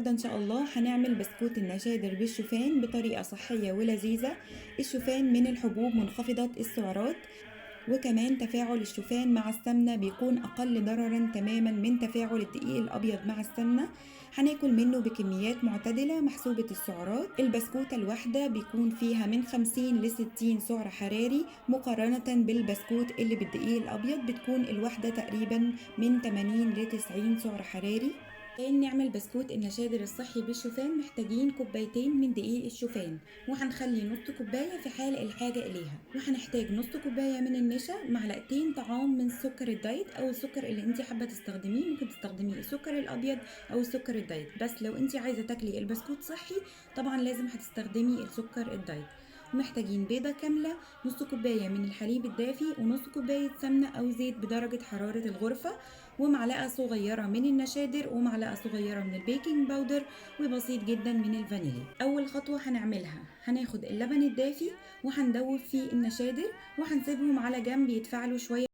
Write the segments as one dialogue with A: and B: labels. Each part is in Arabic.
A: النهاردة إن شاء الله هنعمل بسكوت النشادر بالشوفان بطريقة صحية ولذيذة. الشوفان من الحبوب منخفضة السعرات، وكمان تفاعل الشوفان مع السمنة بيكون أقل ضررا تماما من تفاعل الدقيق الأبيض مع السمنة. هناكل منه بكميات معتدلة محسوبة السعرات. البسكوتة الواحدة بيكون فيها من 50 ل 60 سعر حراري، مقارنة بالبسكوت اللي بالدقيق الأبيض بتكون الواحدة تقريبا من 80 ل 90 سعر حراري. عشان نعمل بسكوت النشادر الصحي بالشوفان محتاجين كوبايتين من دقيق الشوفان، وهنخلي نص كوباية في حال الحاجة إليها، وهنحتاج نص كوباية من النشا، معلقتين طعام من سكر الدايت أو السكر اللي انت حابة تستخدميه. ممكن تستخدمي السكر الأبيض أو السكر الدايت، بس لو انت عايزة تاكلي البسكوت صحي طبعا لازم هتستخدمي السكر الدايت. ومحتاجين بيضة كاملة، نص كوباية من الحليب الدافي، ونص كوباية سمنة أو زيت بدرجة حرارة الغرفة، ومعلقة صغيرة من النشادر، ومعلقة صغيرة من البيكنج باودر، وبسيط جدا من الفانيليا. أول خطوة هنعملها هناخد اللبن الدافي وهندوب فيه النشادر، وهنسيبهم على جنب يتفاعلوا شوية.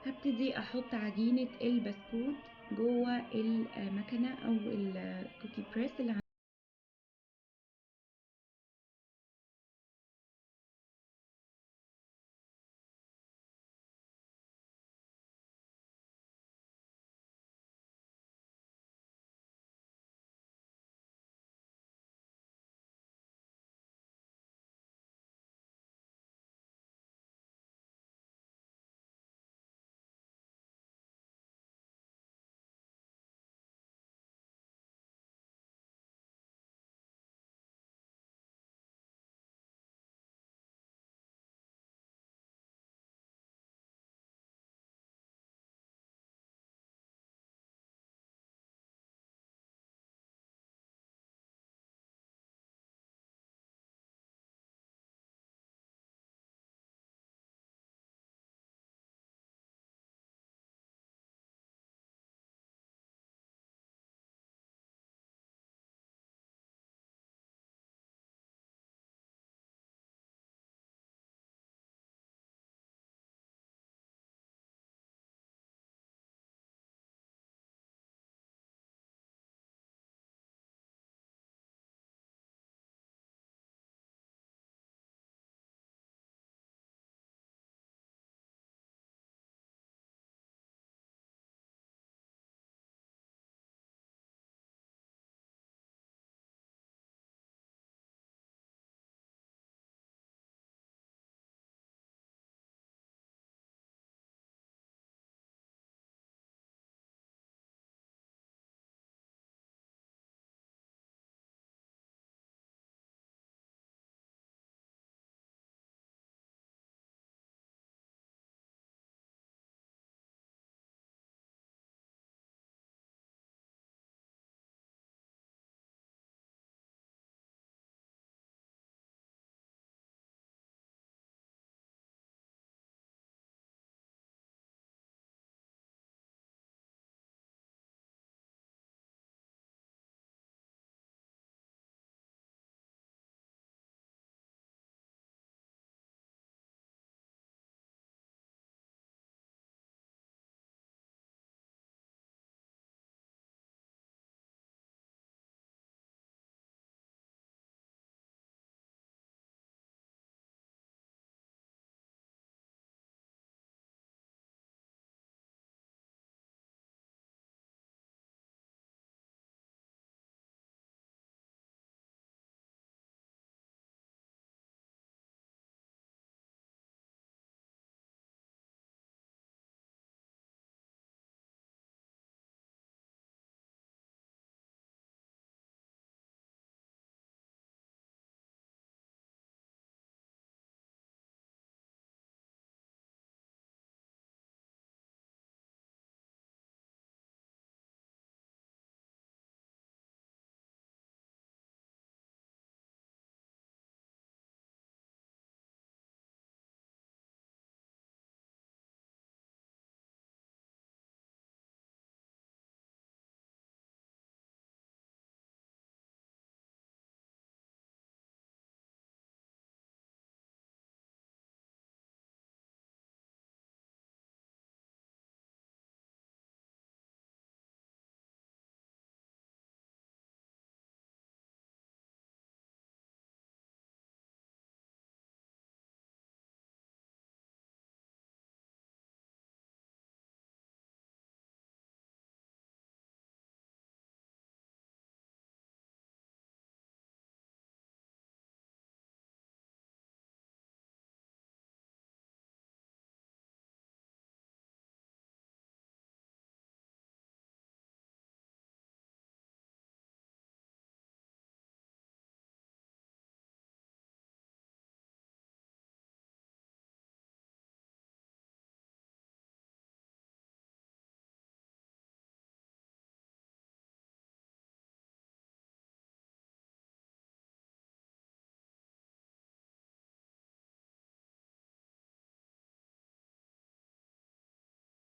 A: هبتدي احط عجينة البسكوت جوه المكنة او الكوكي بريس اللي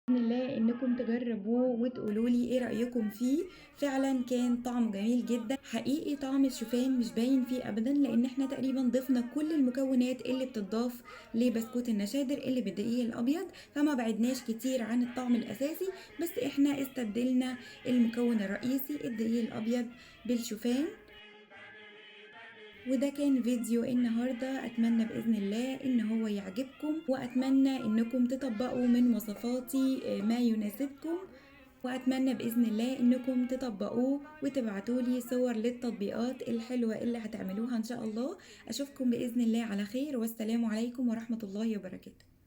A: بإذن الله انكم تجربوه وتقولوا لي ايه رأيكم فيه. فعلا كان طعمه جميل جدا حقيقي، طعم الشوفان مش باين فيه ابدا، لان احنا تقريبا ضفنا كل المكونات اللي بتضاف لبسكوت النشادر اللي بالدقيق الابيض، فما بعدناش كتير عن الطعم الاساسي، بس احنا استبدلنا المكون الرئيسي الدقيق الابيض بالشوفان. وده كان فيديو النهاردة، أتمنى بإذن الله إن هو يعجبكم، وأتمنى إنكم تطبقوا من وصفاتي ما يناسبكم، وأتمنى بإذن الله إنكم تطبقوه وتبعتولي صور للتطبيقات الحلوة اللي هتعملوها إن شاء الله. أشوفكم بإذن الله على خير، والسلام عليكم ورحمة الله وبركاته.